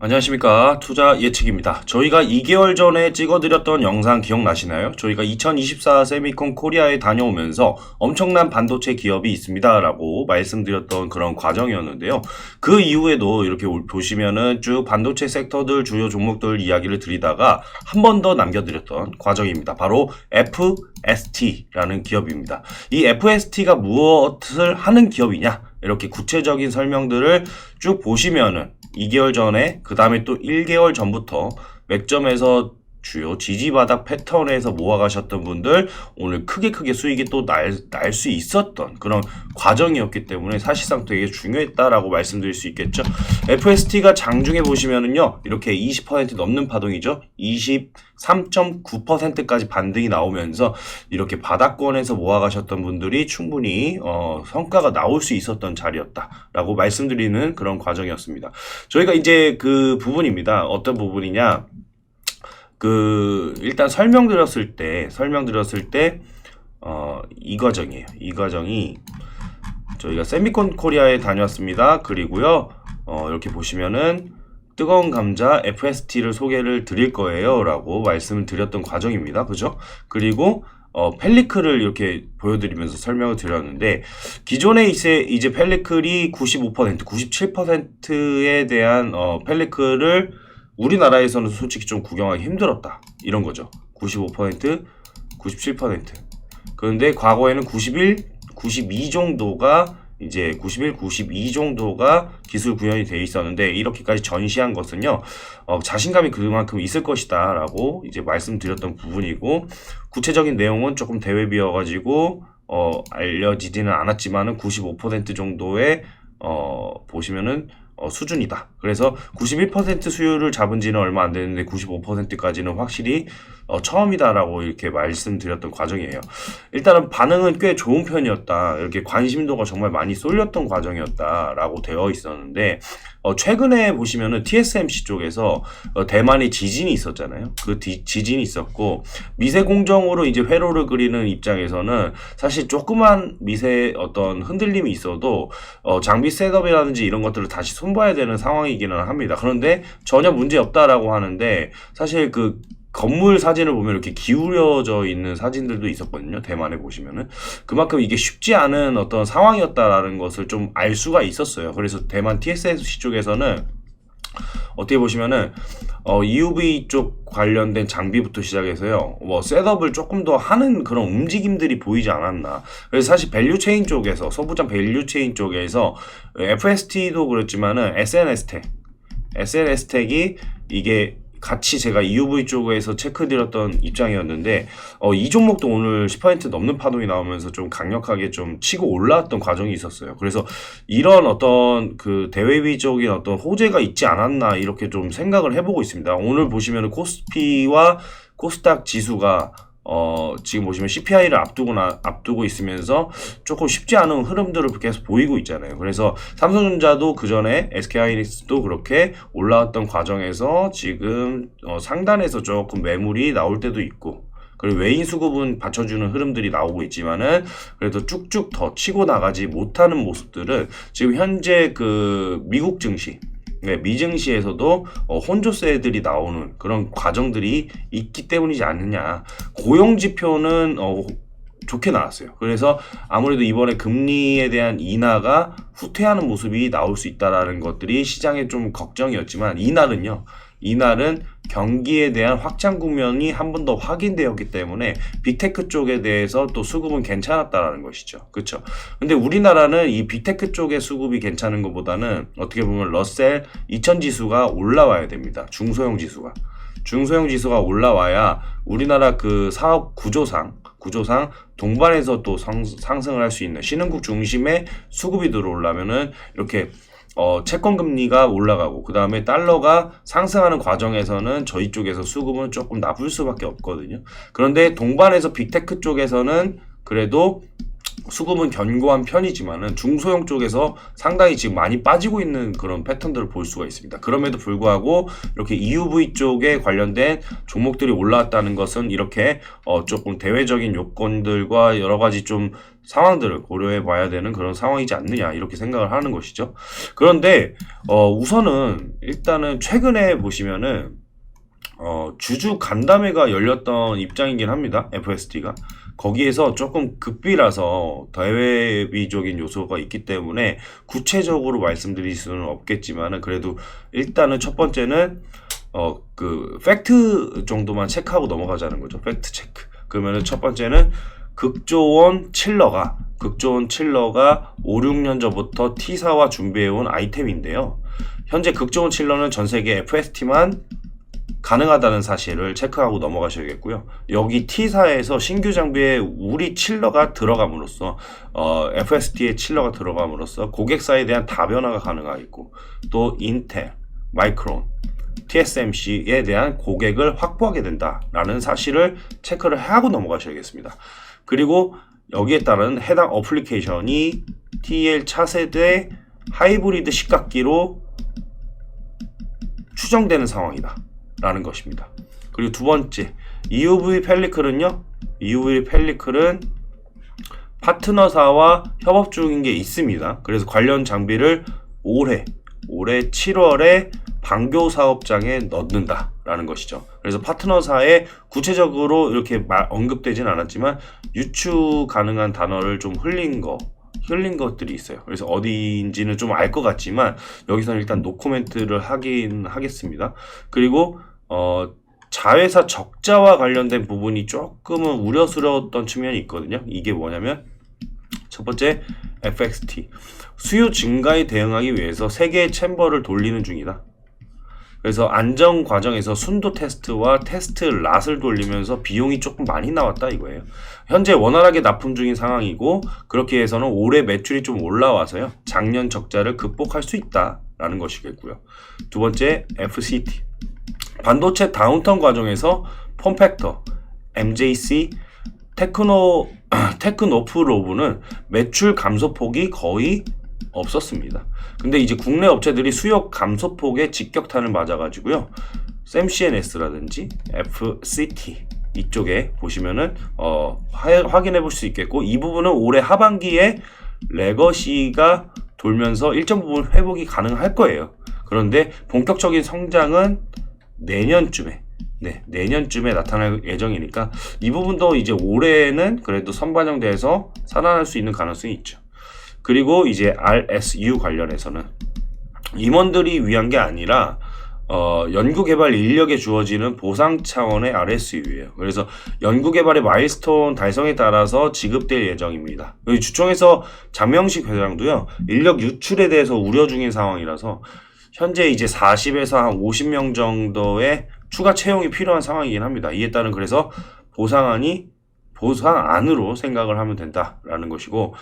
안녕하십니까. 투자 예측입니다. 저희가 2개월 전에 찍어드렸던 영상 기억나시나요? 저희가 2024 세미콘 코리아에 다녀오면서 엄청난 반도체 기업이 있습니다 라고 말씀드렸던 그런 과정이었는데요. 그 이후에도 이렇게 보시면은 쭉 반도체 섹터들 주요 종목들 이야기를 드리다가 한 번 더 남겨드렸던 과정입니다. 바로 FST라는 기업입니다. 이 FST가 무엇을 하는 기업이냐? 이렇게 구체적인 설명들을 쭉 보시면은 2개월 전에 그 다음에 또 1개월 전부터 맥점에서 주요 지지바닥 패턴에서 모아가셨던 분들 오늘 크게 수익이 또 날 수 있었던 그런 과정이었기 때문에 사실상 되게 중요했다라고 말씀드릴 수 있겠죠. FST가 장중에 보시면은요 이렇게 20% 넘는 파동이죠. 23.9%까지 반등이 나오면서 이렇게 바닥권에서 모아가셨던 분들이 충분히 성과가 나올 수 있었던 자리였다라고 말씀드리는 그런 과정이었습니다. 저희가 이제 그 부분입니다. 어떤 부분이냐? 일단 설명드렸을 때 이 과정이에요. 이 과정이 저희가 세미콘 코리아에 다녀왔습니다. 그리고요, 이렇게 보시면은 뜨거운 감자 FST를 소개를 드릴 거예요. 라고 말씀을 드렸던 과정입니다. 그죠? 그리고 펠리클을 이렇게 보여드리면서 설명을 드렸는데, 기존에 이제 펠리클이 95%, 97%에 대한, 펠리클을 우리나라에서는 솔직히 좀 구경하기 힘들었다. 이런 거죠. 95%, 97%. 그런데 과거에는 91, 92 정도가 이제 91, 92 정도가 기술 구현이 돼 있었는데 이렇게까지 전시한 것은요. 자신감이 그만큼 있을 것이다 라고 이제 말씀드렸던 부분이고, 구체적인 내용은 조금 대외비여가지고 알려지지는 않았지만은 95% 정도의 보시면은 수준이다. 그래서 91% 수율을 잡은 지는 얼마 안 됐는데 95%까지는 확실히 처음이다라고 이렇게 말씀드렸던 과정이에요. 일단은 반응은 꽤 좋은 편이었다. 이렇게 관심도가 정말 많이 쏠렸던 과정이었다라고 되어 있었는데, 최근에 보시면은 TSMC 쪽에서 대만에 지진이 있었잖아요. 그 지진이 있었고, 미세 공정으로 이제 회로를 그리는 입장에서는 사실 조그만 미세 어떤 흔들림이 있어도 장비 셋업이라든지 이런 것들을 다시 손봐야 되는 상황이기는 합니다. 그런데 전혀 문제 없다라고 하는데, 사실 그 건물 사진을 보면 이렇게 기울여져 있는 사진들도 있었거든요. 대만에 보시면은. 그만큼 이게 쉽지 않은 어떤 상황이었다라는 것을 좀 알 수가 있었어요. 그래서 대만 TSMC 쪽에서는 어떻게 보시면은 EUV 쪽 관련된 장비부터 시작해서요, 셋업을 조금 더 하는 그런 움직임들이 보이지 않았나. 그래서 사실 밸류체인 쪽에서, 소부장 밸류체인 쪽에서 FST도 그렇지만은 SNS텍이 이게 같이 제가 EUV 쪽에서 체크드렸던 입장이었는데, 이 종목도 오늘 10% 넘는 파동이 나오면서 좀 강력하게 좀 치고 올라왔던 과정이 있었어요. 그래서 이런 어떤 그 대외비적인 어떤 호재가 있지 않았나 이렇게 좀 생각을 해보고 있습니다. 오늘 보시면 코스피와 코스닥 지수가 지금 보시면 CPI를 앞두고 있으면서 조금 쉽지 않은 흐름들을 계속 보이고 있잖아요. 그래서 삼성전자도 그 전에 SK하이닉스도 그렇게 올라왔던 과정에서 지금 상단에서 조금 매물이 나올 때도 있고, 그리고 외인 수급은 받쳐주는 흐름들이 나오고 있지만은 그래도 쭉쭉 더 치고 나가지 못하는 모습들은 지금 현재 그 미국 증시, 미증시에서도 혼조세들이 나오는 그런 과정들이 있기 때문이지 않느냐. 고용지표는 좋게 나왔어요. 그래서 아무래도 이번에 금리에 대한 인하가 후퇴하는 모습이 나올 수 있다라는 것들이 시장에 좀 걱정이었지만, 이날은 경기에 대한 확장 국면이 한 번 더 확인되었기 때문에 빅테크 쪽에 대해서 또 수급은 괜찮았다라는 것이죠. 그렇죠? 근데 우리나라는 이 빅테크 쪽의 수급이 괜찮은 것보다는 어떻게 보면 러셀 2000 지수가 올라와야 됩니다. 중소형 지수가 올라와야 우리나라 그 사업 구조상 동반해서 또 상승을 할 수 있는, 신흥국 중심의 수급이 들어오려면은 이렇게 채권 금리가 올라가고 그 다음에 달러가 상승하는 과정에서는 저희 쪽에서 수급은 조금 나쁠 수밖에 없거든요. 그런데 동반해서 빅테크 쪽에서는 그래도 수급은 견고한 편이지만은 중소형 쪽에서 상당히 지금 많이 빠지고 있는 그런 패턴들을 볼 수가 있습니다. 그럼에도 불구하고 이렇게 EUV 쪽에 관련된 종목들이 올라왔다는 것은 이렇게 조금 대외적인 요건들과 여러 가지 좀 상황들을 고려해 봐야 되는 그런 상황이지 않느냐 이렇게 생각을 하는 것이죠. 그런데 우선은 일단은 최근에 보시면은 주주 간담회가 열렸던 입장이긴 합니다. FST가. 거기에서 조금 극비라서 대외비적인 요소가 있기 때문에 구체적으로 말씀드릴 수는 없겠지만은 그래도 일단은 첫 번째는 그 팩트 정도만 체크하고 넘어가자는 거죠. 팩트 체크. 그러면은 첫 번째는 극조원 칠러가 5, 6년 전부터 T사와 준비해온 아이템인데요. 현재 극조원 칠러는 전 세계 FST만 가능하다는 사실을 체크하고 넘어가셔야겠고요. 여기 T사에서 신규 장비에 우리 칠러가 들어감으로써 FST의 칠러가 들어감으로써 고객사에 대한 다변화가 가능하겠고 또 인텔, 마이크론, TSMC에 대한 고객을 확보하게 된다라는 사실을 체크를 하고 넘어가셔야겠습니다. 그리고 여기에 따른 해당 어플리케이션이 TL 차세대 하이브리드 식각기로 추정되는 상황이다 라는 것입니다. 그리고 두 번째, EUV 펠리클은요. EUV 펠리클은 파트너사와 협업 중인 게 있습니다. 그래서 관련 장비를 올해 7월에 방교 사업장에 넣는다 라는 것이죠. 그래서 파트너사에 구체적으로 이렇게 언급되진 않았지만 유추 가능한 단어를 좀 흘린 것들이 있어요. 그래서 어디인지는 좀 알 것 같지만 여기서는 일단 노코멘트를 하긴 하겠습니다. 그리고 자회사 적자와 관련된 부분이 조금은 우려스러웠던 측면이 있거든요. 이게 뭐냐면 첫 번째, FXT 수요 증가에 대응하기 위해서 3개의 챔버를 돌리는 중이다. 그래서 안정 과정에서 순도 테스트와 테스트 랏을 돌리면서 비용이 조금 많이 나왔다 이거예요. 현재 원활하게 납품 중인 상황이고 그렇게 해서는 올해 매출이 좀 올라와서요. 작년 적자를 극복할 수 있다라는 것이겠고요. 두 번째, FCT 반도체 다운턴 과정에서 폼팩터, MJC, 테크노프로브는 매출 감소폭이 거의 없었습니다. 근데 이제 국내 업체들이 수요 감소폭에 직격탄을 맞아가지고요. 샘CNS라든지 FCT 이쪽에 보시면은 확인해 볼 수 있겠고 이 부분은 올해 하반기에 레거시가 돌면서 일정 부분 회복이 가능할 거예요. 그런데 본격적인 성장은 내년쯤에 나타날 예정이니까 이 부분도 이제 올해는 그래도 선반영돼서 살아날 수 있는 가능성이 있죠. 그리고 이제 RSU 관련해서는 임원들이 위한 게 아니라 연구개발 인력에 주어지는 보상 차원의 RSU예요. 그래서 연구개발의 마일스톤 달성에 따라서 지급될 예정입니다. 주총에서 장명식 회장도요. 인력 유출에 대해서 우려 중인 상황이라서 현재 이제 40에서 한 50명 정도의 추가 채용이 필요한 상황이긴 합니다. 이에 따른 그래서 보상안으로 생각을 하면 된다라는 것이고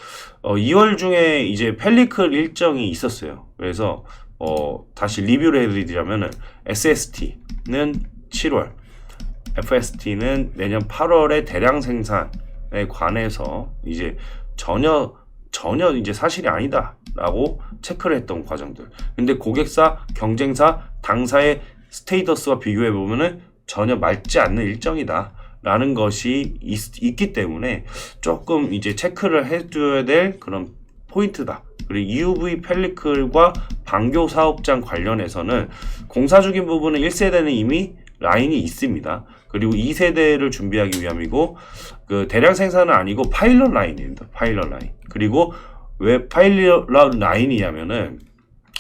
2월 중에 이제 펠리클 일정이 있었어요. 그래서 다시 리뷰를 해드리자면은 SST는 7월, FST는 내년 8월에 대량 생산에 관해서 이제 전혀 이제 사실이 아니다라고 체크를 했던 과정들. 근데 고객사, 경쟁사, 당사의 스테이터스와 비교해 보면은 전혀 맞지 않는 일정이다. 라는 것이 있기 때문에 조금 이제 체크를 해줘야 될 그런 포인트다. 그리고 EUV 펠리클과 방교 사업장 관련해서는 공사 중인 부분은 1세대는 이미 라인이 있습니다. 그리고 2세대를 준비하기 위함이고 그 대량 생산은 아니고 파일럿 라인입니다. 파일럿 라인. 그리고 왜 파일럿 라인이냐면은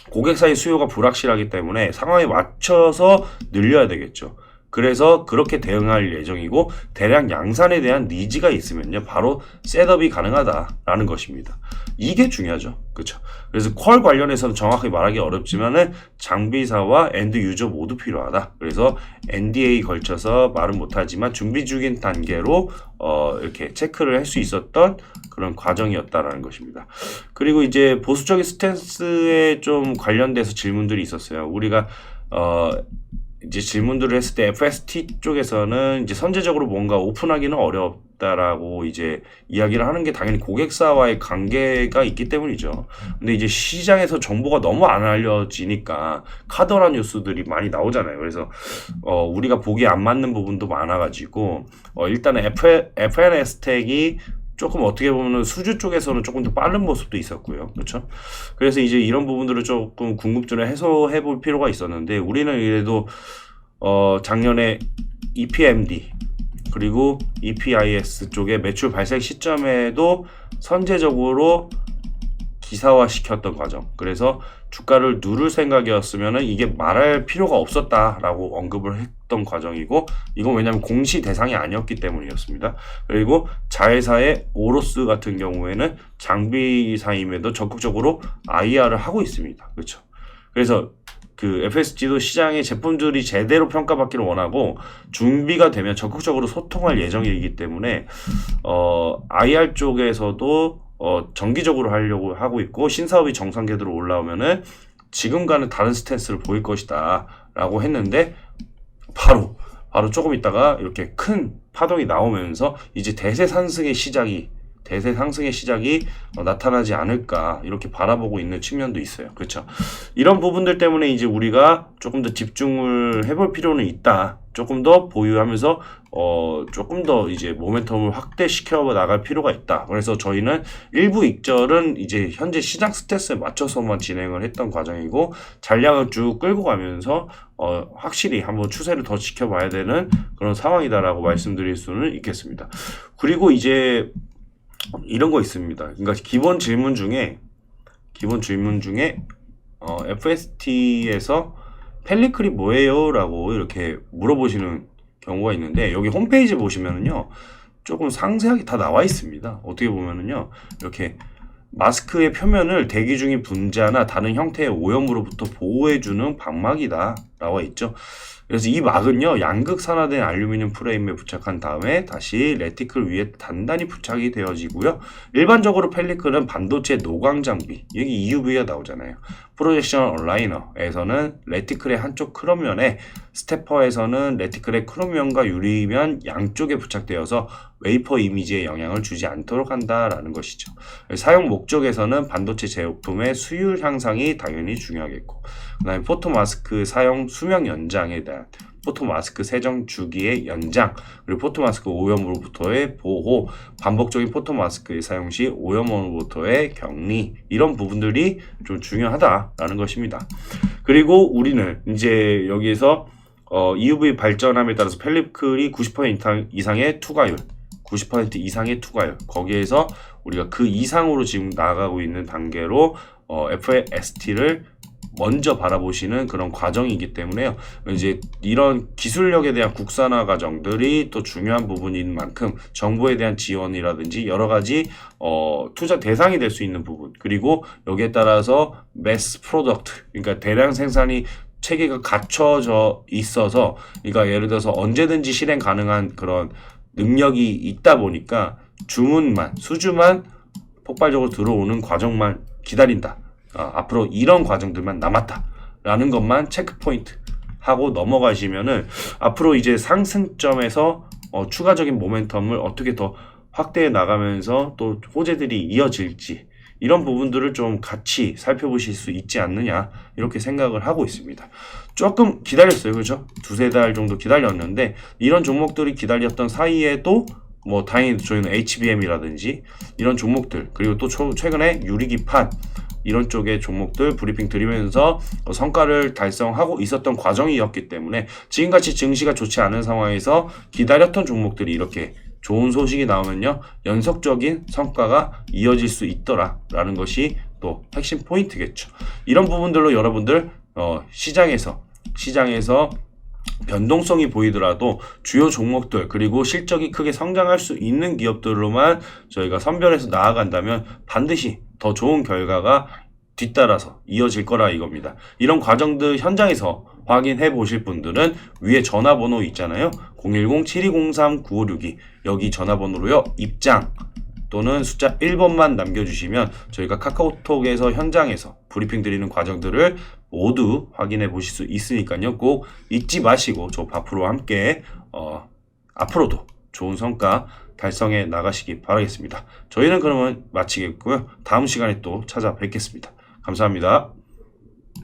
고객사의 수요가 불확실하기 때문에 상황에 맞춰서 늘려야 되겠죠. 그래서 그렇게 대응할 예정이고 대량 양산에 대한 니즈가 있으면요 바로 셋업이 가능하다라는 것입니다. 이게 중요하죠. 그렇죠? 그래서 퀄 관련해서는 정확하게 말하기 어렵지만은 장비사와 엔드 유저 모두 필요하다. 그래서 NDA 걸쳐서 말은 못하지만 준비 중인 단계로 이렇게 체크를 할 수 있었던 그런 과정이었다라는 것입니다. 그리고 이제 보수적인 스탠스에 좀 관련돼서 질문들이 있었어요. 우리가 이제 질문들을 했을 때 FST 쪽에서는 이제 선제적으로 뭔가 오픈하기는 있다라고 이제 이야기를 하는 게 당연히 고객사와의 관계가 있기 때문이죠. 근데 이제 시장에서 정보가 너무 안 알려지니까 카더라 뉴스들이 많이 나오잖아요. 그래서 우리가 보기에 안 맞는 부분도 많아가지고 일단은 FNS 텍이 조금 어떻게 보면 수주 쪽에서는 조금 더 빠른 모습도 있었고요. 그렇죠? 그래서 이제 이런 부분들을 조금 궁금증을 해소해 볼 필요가 있었는데, 우리는 그래도 작년에 EPMD 그리고 EPIS 쪽의 매출 발생 시점에도 선제적으로 기사화 시켰던 과정. 그래서 주가를 누를 생각이었으면은 이게 말할 필요가 없었다라고 언급을 했던 과정이고, 이건 왜냐하면 공시 대상이 아니었기 때문이었습니다. 그리고 자회사의 오로스 같은 경우에는 장비사임에도 적극적으로 IR을 하고 있습니다. 그렇죠. 그래서 그 FSG도 시장의 제품들이 제대로 평가받기를 원하고 준비가 되면 적극적으로 소통할 예정이기 때문에 IR 쪽에서도 정기적으로 하려고 하고 있고, 신사업이 정상 궤도로 올라오면은 지금과는 다른 스탠스를 보일 것이다 라고 했는데, 바로 조금 있다가 이렇게 큰 파동이 나오면서 이제 대세 상승의 시작이 나타나지 않을까 이렇게 바라보고 있는 측면도 있어요. 그렇죠. 이런 부분들 때문에 이제 우리가 조금 더 집중을 해볼 필요는 있다. 조금 더 보유하면서 조금 더 이제 모멘텀을 확대시켜 나갈 필요가 있다. 그래서 저희는 일부 익절은 이제 현재 시장 스탠스에 맞춰서만 진행을 했던 과정이고, 잔량을 쭉 끌고 가면서 확실히 한번 추세를 더 지켜봐야 되는 그런 상황이다라고 말씀드릴 수는 있겠습니다. 그리고 이제 이런 거 있습니다. 그러니까 기본 질문 중에 FST에서 펠리클이 뭐예요? 라고 이렇게 물어보시는 경우가 있는데, 여기 홈페이지 보시면은요 조금 상세하게 다 나와 있습니다. 어떻게 보면은요 이렇게 마스크의 표면을 대기 중인 분자나 다른 형태의 오염으로부터 보호해주는 방막이다 나와 있죠. 그래서 이 막은요 양극 산화된 알루미늄 프레임에 부착한 다음에 다시 레티클 위에 단단히 부착이 되어지고요. 일반적으로 펠리클은 반도체 노광 장비, 여기 EUV가 나오잖아요. 프로젝션 얼라이너에서는 레티클의 한쪽 크롬면에, 스테퍼에서는 레티클의 크롬면과 유리면 양쪽에 부착되어서 웨이퍼 이미지에 영향을 주지 않도록 한다라는 것이죠. 사용 목적에서는 반도체 제품의 수율 향상이 당연히 중요하겠고, 그 다음에 포토마스크 사용 수명 연장에 대한 포토마스크 세정 주기의 연장, 그리고 포토마스크 오염으로부터의 보호, 반복적인 포토마스크의 사용 시 오염으로부터의 격리, 이런 부분들이 좀 중요하다라는 것입니다. 그리고 우리는 이제 여기에서 EUV 발전함에 따라서 펠리클이 90% 이상의 투과율, 90% 이상의 투과율, 거기에서 우리가 그 이상으로 지금 나가고 있는 단계로 FST를 먼저 바라보시는 그런 과정이기 때문에요. 이제 이런 기술력에 대한 국산화 과정들이 또 중요한 부분인 만큼 정부에 대한 지원이라든지 여러 가지 투자 대상이 될 수 있는 부분, 그리고 여기에 따라서 매스 프로덕트, 그러니까 대량 생산이 체계가 갖춰져 있어서, 그러니까 예를 들어서 언제든지 실행 가능한 그런 능력이 있다 보니까 주문만, 수주만 폭발적으로 들어오는 과정만 기다린다. 앞으로 이런 과정들만 남았다라는 것만 체크포인트 하고 넘어가시면은 앞으로 이제 상승점에서 추가적인 모멘텀을 어떻게 더 확대해 나가면서 또 호재들이 이어질지, 이런 부분들을 좀 같이 살펴보실 수 있지 않느냐 이렇게 생각을 하고 있습니다. 조금 기다렸어요. 그렇죠? 두세 달 정도 기다렸는데, 이런 종목들이 기다렸던 사이에도 뭐 다행히 저희는 HBM이라든지 이런 종목들, 그리고 또 최근에 유리기판 이런 쪽의 종목들 브리핑 드리면서 성과를 달성하고 있었던 과정이었기 때문에, 지금같이 증시가 좋지 않은 상황에서 기다렸던 종목들이 이렇게 좋은 소식이 나오면요 연속적인 성과가 이어질 수 있더라라는 것이 또 핵심 포인트겠죠. 이런 부분들로 여러분들 시장에서 변동성이 보이더라도 주요 종목들, 그리고 실적이 크게 성장할 수 있는 기업들로만 저희가 선별해서 나아간다면 반드시 더 좋은 결과가 뒤따라서 이어질 거라 이겁니다. 이런 과정들 현장에서 확인해 보실 분들은 위에 전화번호 있잖아요. 010-7203-9562 여기 전화번호로요 입장 또는 숫자 1번만 남겨주시면 저희가 카카오톡에서 현장에서 브리핑 드리는 과정들을 모두 확인해 보실 수 있으니까요. 꼭 잊지 마시고 저 바프로 함께 앞으로도 좋은 성과 달성해 나가시기 바라겠습니다. 저희는 그러면 마치겠고요. 다음 시간에 또 찾아뵙겠습니다. 감사합니다.